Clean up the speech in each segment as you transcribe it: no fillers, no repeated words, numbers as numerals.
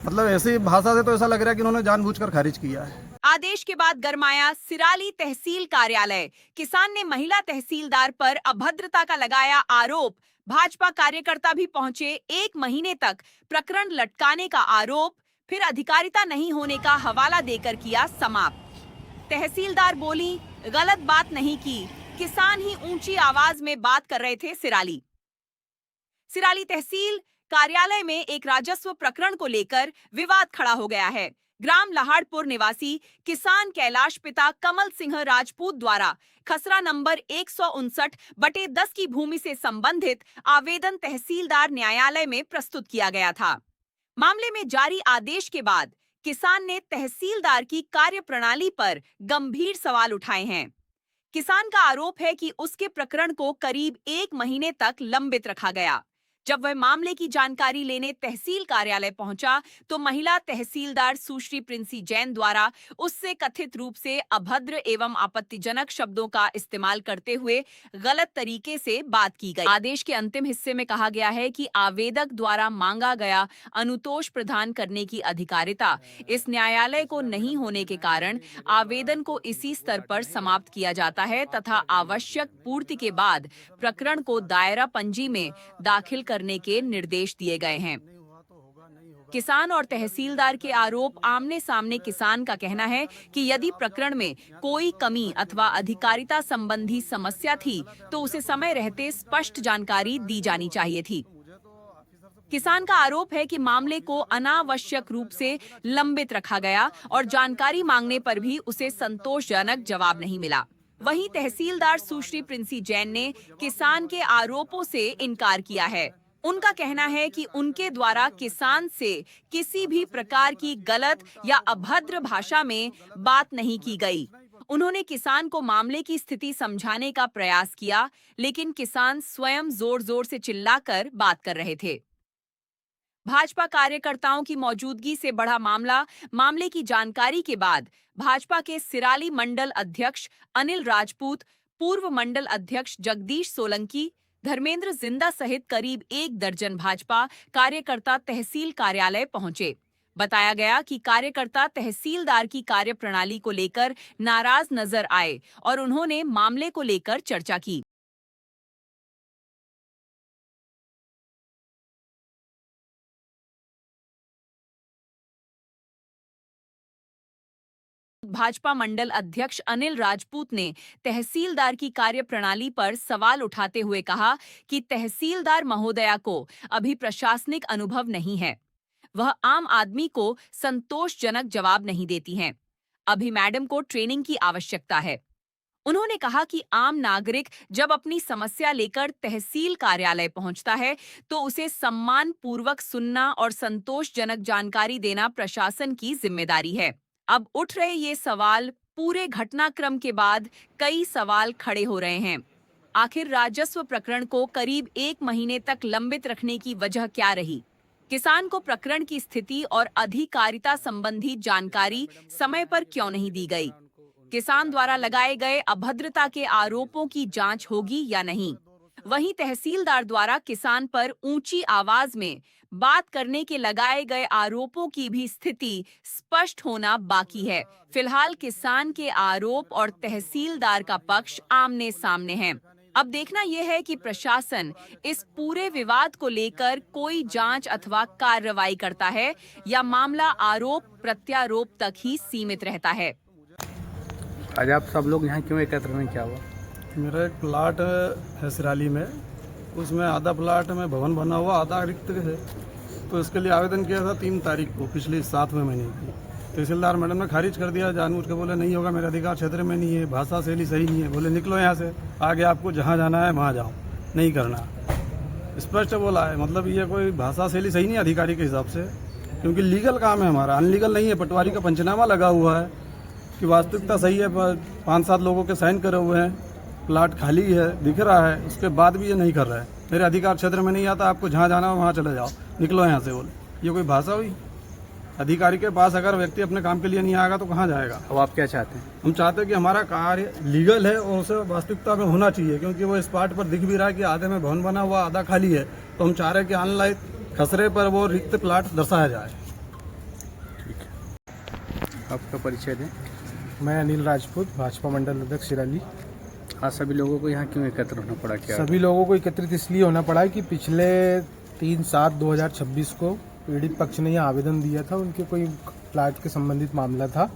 मतलब ऐसी भाषा से तो ऐसा लग रहा है कि इन्होंने जानबूझकर खारिज किया है। आदेश के बाद गरमाया सिराली तहसील कार्यालय। किसान ने महिला तहसीलदार पर अभद्रता का लगाया आरोप। भाजपा कार्यकर्ता भी पहुंचे। 1 महीने तक प्रकरण लटकाने का आरोप, फिर अधिकारिता नहीं होने का हवाला देकर किया समाप्त। तहसीलदार बोली, गलत बात नहीं की, किसान ही ऊंची आवाज में बात कर रहे थे। सिराली तहसील कार्यालय में एक राजस्व प्रकरण को लेकर विवाद खड़ा हो गया है। ग्राम लहाड़पुर निवासी किसान कैलाश पिता कमल सिंह राजपूत द्वारा खसरा नंबर 159/10 की भूमि से संबंधित आवेदन तहसीलदार न्यायालय में प्रस्तुत किया गया था। मामले में जारी आदेश के बाद किसान ने तहसीलदार की कार्यप्रणाली पर गंभीर सवाल उठाए हैं। किसान का आरोप है कि उसके प्रकरण को करीब 1 महीने तक लंबित रखा गया। जब वह मामले की जानकारी लेने तहसील कार्यालय पहुंचा तो महिला तहसीलदार सुश्री प्रिंसी जैन द्वारा उससे कथित रूप से अभद्र एवं आपत्तिजनक शब्दों का इस्तेमाल करते हुए गलत तरीके से बात की गई। आदेश के अंतिम हिस्से में कहा गया है कि आवेदक द्वारा मांगा गया अनुतोष प्रदान करने की अधिकारिता इस न्यायालय को नहीं होने के कारण आवेदन को इसी स्तर पर समाप्त किया जाता है तथा आवश्यक पूर्ति के बाद प्रकरण को दायरा पंजी में दाखिल करने के निर्देश दिए गए हैं। किसान और तहसीलदार के आरोप आमने सामने। किसान का कहना है कि यदि प्रकरण में कोई कमी अथवा अधिकारिता संबंधी समस्या थी तो उसे समय रहते स्पष्ट जानकारी दी जानी चाहिए थी। किसान का आरोप है कि मामले को अनावश्यक रूप से लंबित रखा गया और जानकारी मांगने पर भी उसे संतोषजनक जवाब नहीं मिला। वहीं तहसीलदार सुश्री प्रिंसी जैन ने किसान के आरोपों से इनकार किया है। उनका कहना है कि उनके द्वारा किसान से किसी भी प्रकार की गलत या अभद्र भाषा में बात नहीं की गई। उन्होंने किसान को मामले की स्थिति समझाने का प्रयास किया, लेकिन किसान स्वयं जोर-जोर से चिल्लाकर बात कर रहे थे। भाजपा कार्यकर्ताओं की मौजूदगी से बढ़ा मामला। मामले की जानकारी के बाद भाजपा के सिराली मंडल अध्यक्ष अनिल राजपूत, पूर्व मंडल अध्यक्ष जगदीश सोलंकी, धर्मेंद्र जिंदा सहित करीब 1 दर्जन भाजपा कार्यकर्ता तहसील कार्यालय पहुंचे। बताया गया कि कार्यकर्ता तहसीलदार की कार्यप्रणाली को लेकर नाराज नजर आए और उन्होंने मामले को लेकर चर्चा की। भाजपा मंडल अध्यक्ष अनिल राजपूत ने तहसीलदार की कार्यप्रणाली पर सवाल उठाते हुए कहा कि तहसीलदार महोदया को अभी प्रशासनिक अनुभव नहीं है। वह आम आदमी को संतोषजनक जवाब नहीं देती हैं। अभी मैडम को ट्रेनिंग की आवश्यकता है। उन्होंने कहा कि आम नागरिक जब अपनी समस्या लेकर तहसील कार्यालय पहुंचता है तो उसे सम्मान पूर्वक सुनना और संतोषजनक जानकारी देना प्रशासन की जिम्मेदारी है। अब उठ रहे ये सवाल पूरे घटनाक्रम के बाद कई सवाल खड़े हो रहे हैं। आखिर राजस्व प्रकरण को करीब 1 महीने तक लंबित रखने की वजह क्या रही? किसान को प्रकरण की स्थिति और अधिकारिता संबंधी जानकारी समय पर क्यों नहीं दी गई? किसान द्वारा लगाए गए अभद्रता के आरोपों की जांच होगी या नहीं? वहीं तहसीलदार द्वारा किसान पर ऊंची आवाज में बात करने के लगाए गए आरोपों की भी स्थिति स्पष्ट होना बाकी है। फिलहाल किसान के आरोप और तहसीलदार का पक्ष आमने सामने है। अब देखना यह है कि प्रशासन इस पूरे विवाद को लेकर कोई जांच अथवा कार्रवाई करता है या मामला आरोप प्रत्यारोप तक ही सीमित रहता है। आज आप सब लोग यहाँ क्यों एकत्र हैं, क्या हुआ? मेरा एक प्लाट है सिराली में, उसमें आधा प्लाट में भवन बना हुआ, आधा रिक्त है। तो इसके लिए आवेदन किया था 3 तारीख को पिछले 7वें महीने की। तहसीलदार मैडम ने खारिज कर दिया जानबूझ के, बोले नहीं होगा, मेरे अधिकार क्षेत्र में नहीं है, भाषा शैली सही नहीं है, बोले निकलो यहाँ से, आगे आपको जहाँ जाना है वहाँ जाओ, नहीं करना। स्पष्ट बोला है, मतलब ये कोई भाषा शैली सही नहीं है अधिकारी के हिसाब से, क्योंकि लीगल काम है हमारा, अनलीगल नहीं है। पटवारी का पंचनामा लगा हुआ है कि वास्तविकता सही है, 5-7 लोगों के साइन करे हुए हैं, प्लाट खाली है, दिख रहा है, उसके बाद भी ये नहीं कर रहा है। मेरे अधिकार क्षेत्र में नहीं आता, आपको जहाँ जाना हो वहाँ चले जाओ, निकलो यहाँ से। बोले ये कोई भाषा हुई? अधिकारी के पास अगर व्यक्ति अपने काम के लिए नहीं आएगा तो कहाँ जाएगा? अब आप क्या चाहते हैं? हम चाहते हैं कि हमारा कार्य लीगल है और उसे वास्तविकता में होना चाहिए, क्योंकि वो स्पॉट पर दिख भी रहा है कि आधे में भवन बना हुआ, आधा खाली है। तो हम चाह रहे हैं कि ऑनलाइन खसरे पर वो रिक्त प्लाट दर्शाया जाए। आपका परिचय दें। मैं अनिल राजपूत, भाजपा मंडल अध्यक्ष सिराली। आज सभी लोगों को यहाँ क्यों एकत्र होना पड़ा, क्या? सभी लोगों को एकत्रित इसलिए होना पड़ा है कि पिछले 3/7/2026 को पीड़ित पक्ष ने यह आवेदन दिया था। उनके कोई प्लाट के संबंधित मामला था,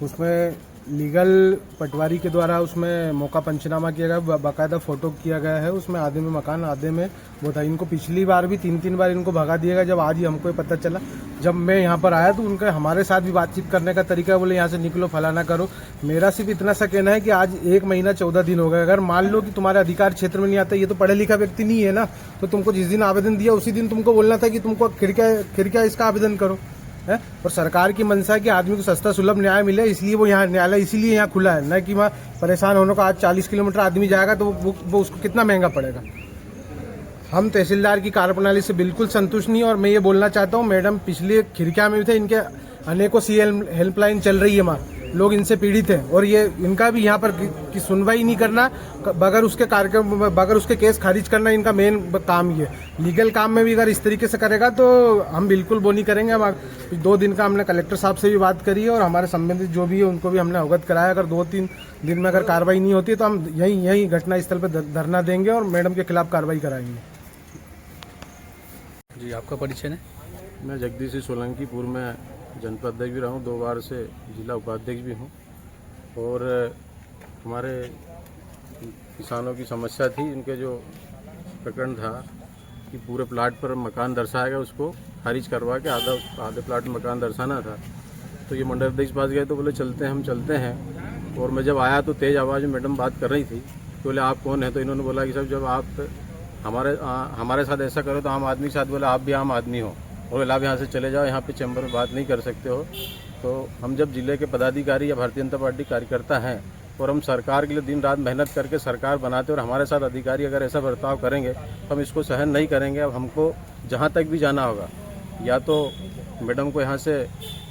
उसमें लीगल पटवारी के द्वारा उसमें मौका पंचनामा किया गया, बाकायदा फोटो किया गया है। उसमें आधे में मकान आधे में वो था। इनको पिछली बार भी 3 बार इनको भगा दिया गया। जब आज ही हमको ये पता चला, जब मैं यहाँ पर आया तो उनका हमारे साथ भी बातचीत करने का तरीका, बोले यहाँ से निकलो, फलाना करो। मेरा सिर्फ इतना सा कहना है कि आज 1 महीना 14 दिन हो गए। अगर मान लो कि तुम्हारे अधिकार क्षेत्र में नहीं आता, ये तो पढ़ा लिखा व्यक्ति नहीं है ना, तो तुमको जिस दिन आवेदन दिया उसी दिन तुमको बोलना था कि तुमको खिड़किया इसका आवेदन करो है। और सरकार की मंशा है कि आदमी को सस्ता सुलभ न्याय मिले, इसलिए वो यहाँ न्यायालय इसीलिए यहाँ खुला है, न कि वहाँ परेशान होने को। आज 40 किलोमीटर आदमी जाएगा तो वो उसको कितना महंगा पड़ेगा। हम तहसीलदार की कार्यप्रणाली से बिल्कुल संतुष्ट नहीं। और मैं ये बोलना चाहता हूँ, मैडम पिछले खिड़किया में भी थे, इनके अनेकों CL हेल्पलाइन चल रही है, वहाँ लोग इनसे पीड़ित हैं। और ये इनका भी यहाँ पर की सुनवाई नहीं करना, बगैर उसके कार्यक्रम, बगैर उसके केस खारिज करना इनका मेन काम ये। लीगल काम में भी अगर इस तरीके से करेगा तो हम बिल्कुल वो नहीं करेंगे। हम 2 दिन का हमने कलेक्टर साहब से भी बात करी है और हमारे संबंधित जो भी है उनको भी हमने अवगत कराया। अगर 2-3 दिन में अगर कार्रवाई नहीं होती तो हम यही घटनास्थल पर धरना देंगे और मैडम के खिलाफ कार्रवाई कराएंगे। जी, आपका परिचय दें। मैं जगदीश सिंह सोलंकी, पूर्व में जनपद अध्यक्ष भी रहा हूँ, 2 बार से जिला उपाध्यक्ष भी हूँ। और हमारे किसानों की समस्या थी, इनके जो प्रकरण था कि पूरे प्लाट पर मकान दर्शाया गया, उसको खारिज करवा के आधे प्लाट में मकान दर्शाना था। तो ये मंडल अध्यक्ष पास गए तो बोले चलते हैं, हम चलते हैं। और मैं जब आया तो तेज़ आवाज़ में मैडम बात कर रही थी, तो बोले आप कौन हैं? तो इन्होंने बोला कि साहब जब आप हमारे साथ ऐसा करो तो आम आदमी के साथ, बोले आप भी आम आदमी हो, और बोले आप यहाँ से चले जाओ, यहाँ पे चैम्बर में बात नहीं कर सकते हो। तो हम जब जिले के पदाधिकारी या भारतीय जनता पार्टी कार्यकर्ता हैं और हम सरकार के लिए दिन रात मेहनत करके सरकार बनाते और हमारे साथ अधिकारी अगर ऐसा बर्ताव करेंगे तो हम इसको सहन नहीं करेंगे। अब हमको जहाँ तक भी जाना होगा, या तो मैडम को यहाँ से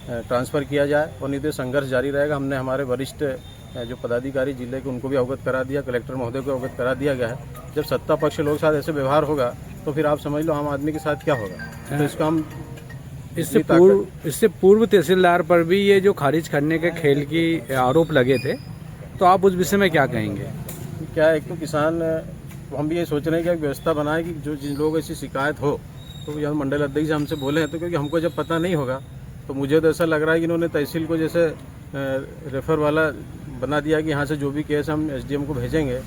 ट्रांसफ़र किया जाए और नहीं तो संघर्ष जारी रहेगा। हमने हमारे वरिष्ठ जो पदाधिकारी जिले के उनको भी अवगत करा दिया, कलेक्टर महोदय को अवगत करा दिया गया है। जब सत्ता पक्ष लोगों के साथ ऐसे व्यवहार होगा तो फिर आप समझ लो आम आदमी के साथ क्या होगा। तो इसको हम इससे पूर्व तहसीलदार पर भी ये जो खारिज करने के खेल की आरोप लगे थे, तो आप उस विषय में क्या कहेंगे? क्या है, एक तो किसान, हम भी ये सोच रहे हैं कि एक व्यवस्था बनाए कि जो जिन लोगों ऐसी शिकायत हो तो यहाँ मंडल अध्यक्ष से हमसे बोले हैं। तो क्योंकि हमको जब पता नहीं होगा तो मुझे तो ऐसा लग रहा है कि इन्होंने तहसील को जैसे रेफर वाला बना दिया कि यहाँ से जो भी केस हम SDM को भेजेंगे।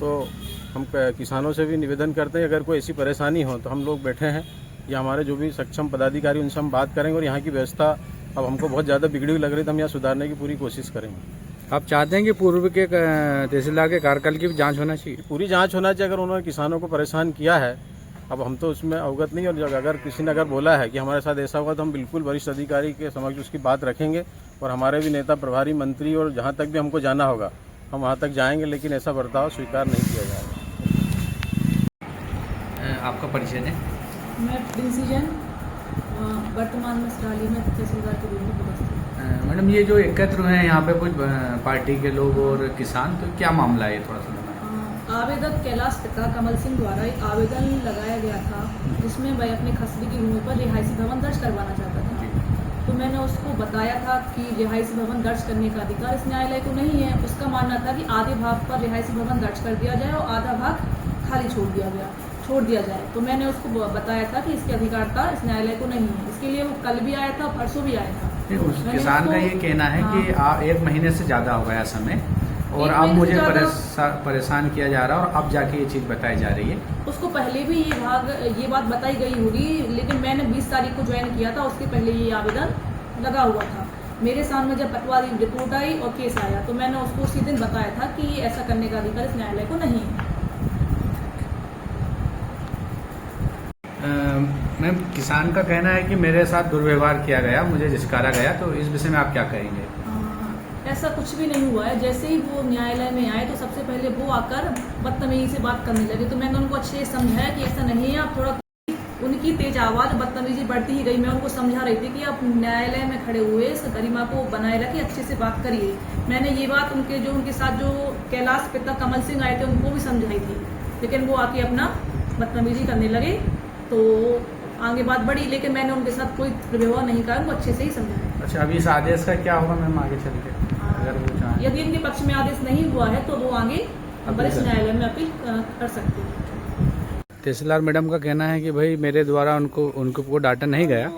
तो हम किसानों से भी निवेदन करते हैं, अगर कोई ऐसी परेशानी हो तो हम लोग बैठे हैं, या हमारे जो भी सक्षम पदाधिकारी उनसे हम बात करेंगे। और यहाँ की व्यवस्था अब हमको बहुत ज़्यादा बिगड़ी हुई लग रही है, तो हम यहाँ सुधारने की पूरी कोशिश करेंगे। आप चाहते हैं कि पूर्व के तहसीलदार के कार्यकाल की भी जांच होना चाहिए? पूरी जांच होना चाहिए। अगर उन्होंने किसानों को परेशान किया है, अब हम तो उसमें अवगत नहीं, और अगर किसी ने अगर बोला है कि हमारे साथ ऐसा हुआ तो हम बिल्कुल वरिष्ठ अधिकारी के समक्ष उसकी बात रखेंगे। और हमारे भी नेता, प्रभारी मंत्री और जहाँ तक भी हमको जाना होगा हम वहाँ तक जाएंगे, लेकिन ऐसा बर्ताव स्वीकार नहीं किया जाएगा। आपका परिचय दें। मैं प्रिंसी जैन, वर्तमान में सिराली में तहसीलदार के रूप में उपस्थित हूँ। मैडम, ये जो एकत्र हुए हैं यहाँ पे कुछ पार्टी के लोग और किसान, तो क्या मामला है, थोड़ा सा बताएं। आवेदक कैलाश पिता कमल सिंह द्वारा एक आवेदन लगाया गया था जिसमें वह अपने खसरे की भूमि पर रिहायशी भवन दर्ज करवाना चाहता था। तो मैंने उसको बताया था कि रिहायशी भवन दर्ज करने का अधिकार इस न्यायालय को नहीं है। उसका मानना था कि आधे भाग पर रिहायशी भवन दर्ज कर दिया जाए और आधा भाग खाली छोड़ दिया जाए। तो मैंने उसको बताया था कि इसके अधिकारता इस न्यायालय को नहीं है। इसके लिए वो कल भी आया था, परसों भी आया था। उस किसान का ये कहना है कि 1 महीने से ज़्यादा हो गया समय, और अब मुझे परेशान किया जा रहा है, और अब जाके ये चीज़ बताई जा रही है। उसको पहले भी ये बात बताई गई होगी, लेकिन मैंने 20 तारीख को ज्वाइन किया था, उसके पहले ये आवेदन लगा हुआ था। मेरे सामने जब पटवारी रिपोर्ट आई और केस आया तो मैंने उसको उसी दिन बताया था कि ऐसा करने का अधिकार इस न्यायालय को नहीं है। मैम, किसान का कहना है कि मेरे साथ दुर्व्यवहार किया गया, मुझे झिझकारा गया, तो इस विषय में आप क्या कहेंगे? ऐसा कुछ भी नहीं हुआ है। जैसे ही वो न्यायालय में आए तो सबसे पहले वो आकर बदतमीजी से बात करने लगे। तो मैंने उनको अच्छे से समझाया कि ऐसा नहीं है। आप थोड़ा, उनकी तेज आवाज़, बदतमीजी बढ़ती ही गई। मैं उनको समझा रही थी कि आप न्यायालय में खड़े हुए इस गरिमा को बनाए रखिए, अच्छे से बात करिए। मैंने ये बात उनके साथ जो कैलाश पिता कमल सिंह आए थे उनको भी समझाई थी, लेकिन वो आके अपना बदतमीजी करने लगे। तो आगे बात बढ़ी, लेकिन मैंने उनके साथ कोई व्यवहार नहीं करा, उनको अच्छे से ही समझाया। अच्छा, अभी इस आदेश का क्या होगा मैम आगे चल के, अगर वो चाहें? यदि इनके पक्ष में आदेश नहीं हुआ है तो वो आगे वरिष्ठ न्यायालय में अपील कर सकते हैं। तहसीलदार मैडम का कहना है कि भाई मेरे द्वारा उनको डांटा नहीं गया,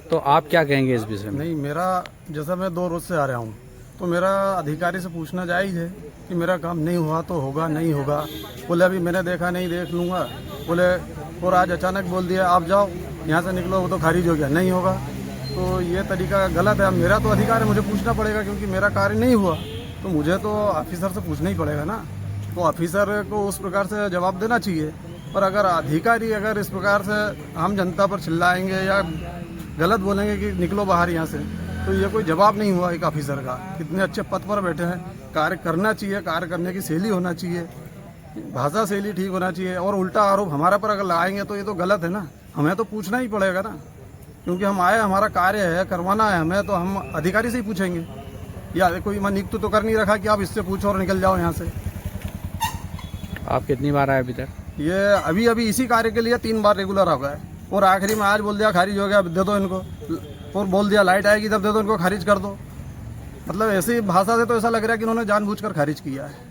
तो आप क्या कहेंगे इस विषय में? नहीं, मेरा जैसा मैं 2 रोज से आ रहा हूँ, तो मेरा अधिकारी से पूछना जायज़ है कि मेरा काम नहीं हुआ तो होगा नहीं होगा। बोले अभी मैंने देखा नहीं, देख लूँगा। बोले और आज अचानक बोल दिया आप जाओ यहाँ से निकलो, वो तो खारिज हो गया, नहीं होगा। तो ये तरीका गलत है। अब मेरा तो अधिकार है, मुझे पूछना पड़ेगा, क्योंकि मेरा कार्य नहीं हुआ तो मुझे तो ऑफिसर से पूछना ही पड़ेगा ना। तो ऑफिसर को उस प्रकार से जवाब देना चाहिए। पर अगर अधिकारी अगर इस प्रकार से आम जनता पर चिल्लाएंगे या गलत बोलेंगे कि निकलो बाहर यहाँ से, तो ये कोई जवाब नहीं हुआ एक ऑफिसर का। कितने अच्छे पद पर बैठे हैं, कार्य करना चाहिए, कार्य करने की शैली होना चाहिए, भाषा शैली ठीक होना चाहिए। और उल्टा आरोप हमारा पर अगर लगाएंगे तो ये तो गलत है ना। हमें तो पूछना ही पड़ेगा ना, क्योंकि हम आए, हमारा कार्य है, करवाना है हमें, तो हम अधिकारी से ही पूछेंगे। या कोई मैं नियुक्त तो कर नहीं रखा कि आप इससे पूछो और निकल जाओ यहाँ से। आप कितनी बार आए अभी तक? ये अभी इसी कार्य के लिए 3 बार रेगुलर हो गए, और आखिरी में आज बोल दिया खारिज हो गया, दे दो इनको। और बोल दिया लाइट आएगी तब दे दो इनको, खारिज कर दो। मतलब ऐसी भाषा से तो ऐसा लग रहा है कि इन्होंने जानबूझकर खारिज किया है।